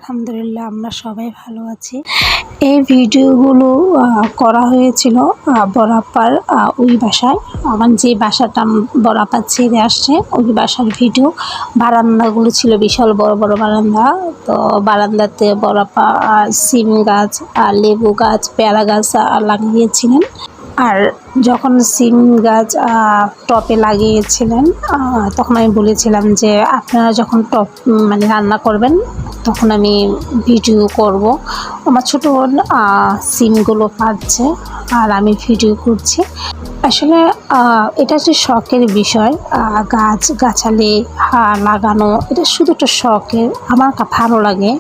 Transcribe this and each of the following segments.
আলহামদুলিল্লাহ আমরা সবাই ভালো আছি। এই ভিডিওগুলো করা হয়েছিল বড়াপার ওই বাসায়। আমার যে বাসাটা বড়াপা ছেড়ে আসছে ওই বাসার ভিডিও। বারান্দাগুলো ছিল বিশাল বড় বড় বারান্দা। তো বারান্দাতে বড়াপা সিম গাছ, লেবু গাছ, পেয়ারা গাছ লাগিয়েছিলেন। আর যখন সিম গাছ টপে লাগিয়েছিলেন তখন আমি বলেছিলাম যে আপনারা যখন টপ রান্না করবেন তখন আমি ভিডিও করব। আমার ছোটো বোন সিমগুলো পাচ্ছে আর আমি ভিডিও করছি। আসলে এটা হচ্ছে শখের বিষয়। গাছালি লাগানো এটা শুধু একটা শখের। আমার ভালো লাগে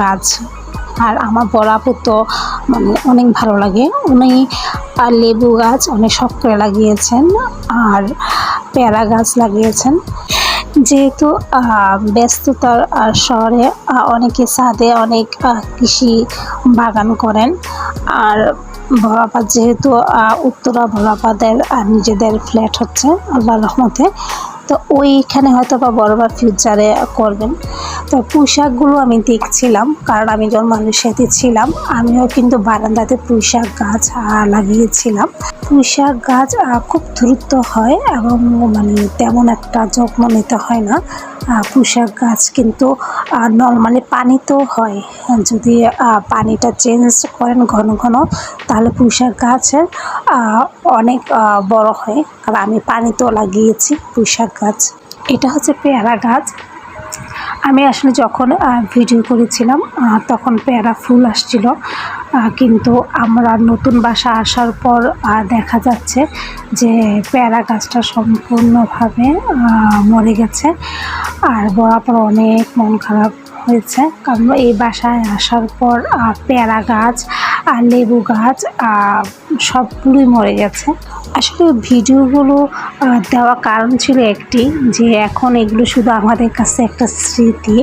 গাছ। আর আমার বড় আপু তো অনেক ভালো লাগে। উনি লেবু গাছ অনেক শখ করে লাগিয়েছেন আর পেয়ারা গাছ লাগিয়েছেন। যেহেতু ব্যস্ততার শহরে অনেকে ছাদে অনেক কৃষি বাগান করেন। আর বড়াপা যেহেতু উত্তরা বড়াপাদের নিজেদের ফ্ল্যাট হচ্ছে আল্লাহর রহমতে, তো ওইখানে হয়তো বা বড়বার ফিউচারে করবেন। তো পুঁইশাকগুলো আমি দেখছিলাম, কারণ আমি যখন মানুষের সাথে ছিলাম আমিও কিন্তু বারান্দাতে পুঁইশাক গাছ লাগিয়েছিলাম। পুঁইশাক গাছ খুব দ্রুত হয় এবং তেমন একটা যত্ন নিতে হয় না। পুঁইশাক গাছ কিন্তু নর্মালি পানিতেও হয়। যদি পানিটা চেঞ্জ করেন ঘন ঘন তাহলে পুঁইশাক গাছের অনেক বড় হয়। আর আমি পানিতেও লাগিয়েছি পুঁইশাক গাছ। এটা হচ্ছে পেয়ারা গাছ। আমি আসলে যখন ভিডিও করেছিলাম তখন পেয়ারা ফুল আসছিল, কিন্তু আমরা নতুন বাসা আসার পর দেখা যাচ্ছে যে পেয়ারা গাছটা সম্পূর্ণভাবে মরে গেছে। আর বরাবর অনেক মন খারাপ হয়েছে, কারণ এই বাসায় আসার পর পেয়ারা গাছ আর লেবু গাছ সবগুলোই মরে গেছে। আসলে ভিডিওগুলো দেওয়া কারণ ছিল একটি, যে এখন এগুলো শুধু আমাদের কাছে একটা স্মৃতি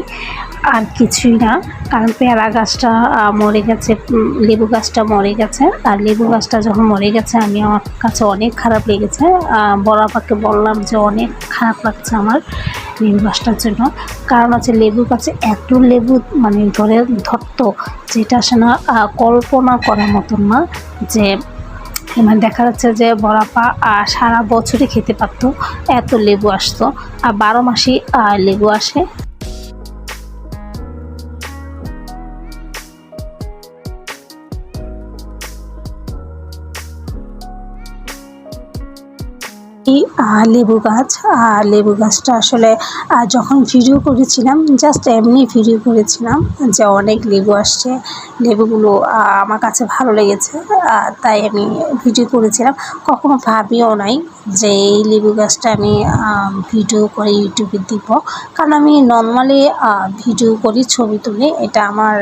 আর কিছুই না। কারণ পেয়ারা গাছটা মরে গেছে, লেবু গাছটা মরে গেছে। আর লেবু গাছটা যখন মরে গেছে আমার কাছে অনেক খারাপ লেগেছে। বড় আপাকে বললাম যে অনেক খারাপ লাগছে আমার লেবু গাছটার জন্য। কারণ হচ্ছে লেবু গাছে এত লেবু ধরে ধরতো, যেটা আসলে কল্পনা করার মতন না। যে দেখা যাচ্ছে যে বড়াপা সারা বছরই খেতে পারতো, এত লেবু আসতো। আর 12 মাসই লেবু আসে। লেবু গাছটা আসলে যখন ভিডিও করেছিলাম জাস্ট এমনি ভিডিও করেছিলাম যে অনেক লেবু আসছে, লেবুগুলো আমার কাছে ভালো লেগেছে, তাই আমি ভিডিও করেছিলাম। কখনো ভাবিও নাই যে এই লেবু গাছটা আমি ভিডিও করে ইউটিউবে দিব। কারণ আমি নর্মালি ভিডিও করি, ছবি তুলি, এটা আমার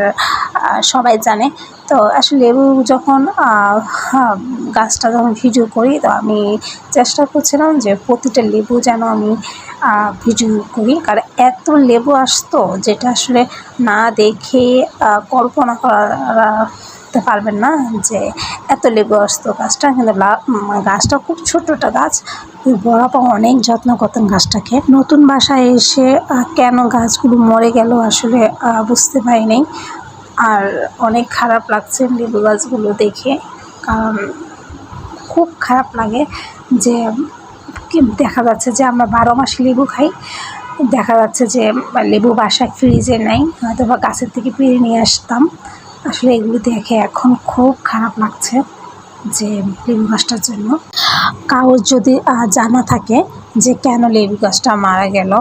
সবাই জানে। তো আসলে লেবু যখন গাছটা যখন ভিডিও করি তো আমি চেষ্টা করছিলাম যে প্রতিটা লেবু যেন আমি ভিডিও করি। কারণ এত লেবু আসতো যেটা আসলে না দেখে কল্পনা করতে পারবেন না যে এত লেবু আসতো গাছটা। কিন্তু গাছটা খুব ছোট একটা গাছ, বড়াপা অনেক যত্ন করতেন গাছটাকে। নতুন বাসায় এসে কেন গাছগুলো মরে গেল আসলে বুঝতে পারিনি। আর অনেক খারাপ লাগছে লেবু গাছগুলো দেখে, কারণ খুব খারাপ লাগে যে দেখা যাচ্ছে যে আমরা 12 মাস লেবু খাই, দেখা যাচ্ছে যে লেবু বাসায় ফ্রিজে নেই, হয়তো বা গাছের থেকে পেড়ে নিয়ে আসতাম। আসলে এগুলো দেখে এখন খুব খারাপ লাগছে যে লেবু গাছটার জন্য। কারোর যদি জানা থাকে যে কেন লেবু গাছটা মারা গেল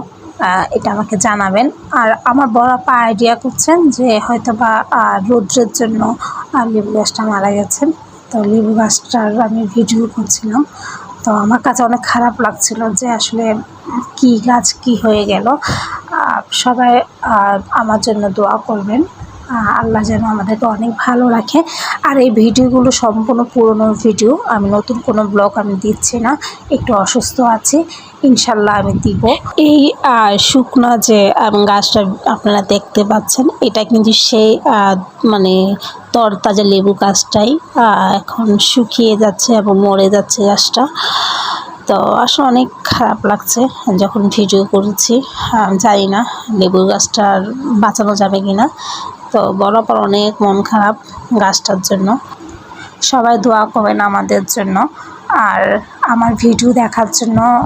এটা আমাকে জানাবেন। আর আমার বড় আপা আইডিয়া করছেন যে হয়তো বা রৌদ্রের জন্য লেবু গাছটা মারা গেছে। তো লেবু গাছটার আমি ভিডিও করছিলাম, তো আমার কাছে অনেক খারাপ লাগছিল যে আসলে কি গাছ কি হয়ে গেল। সবাই আমার জন্য দোয়া করবেন, আল্লাহ যেন আমাদেরকে অনেক ভালো রাখে। আর এই ভিডিওগুলো সম্পূর্ণ পুরনো ভিডিও, আমি নতুন কোনো ব্লগ আমি দিচ্ছি না, একটু অসুস্থ আছি, ইনশাল্লাহ আমি দিব। এই শুকনা যে গাছটা আপনারা দেখতে পাচ্ছেন এটা কিন্তু সেই তরতাজা লেবু গাছটাই এখন শুকিয়ে যাচ্ছে এবং মরে যাচ্ছে গাছটা। তো আসলে অনেক খারাপ লাগছে যখন ভিডিও করেছি। জানি না লেবু গাছটা বাঁচানো যাবে কিনা। তো বরাবর অনেক মন খারাপ গাছটার জন্য। সবাই দোয়া করবেন আমাদের জন্য আর আমার ভিডিও দেখার জন্য।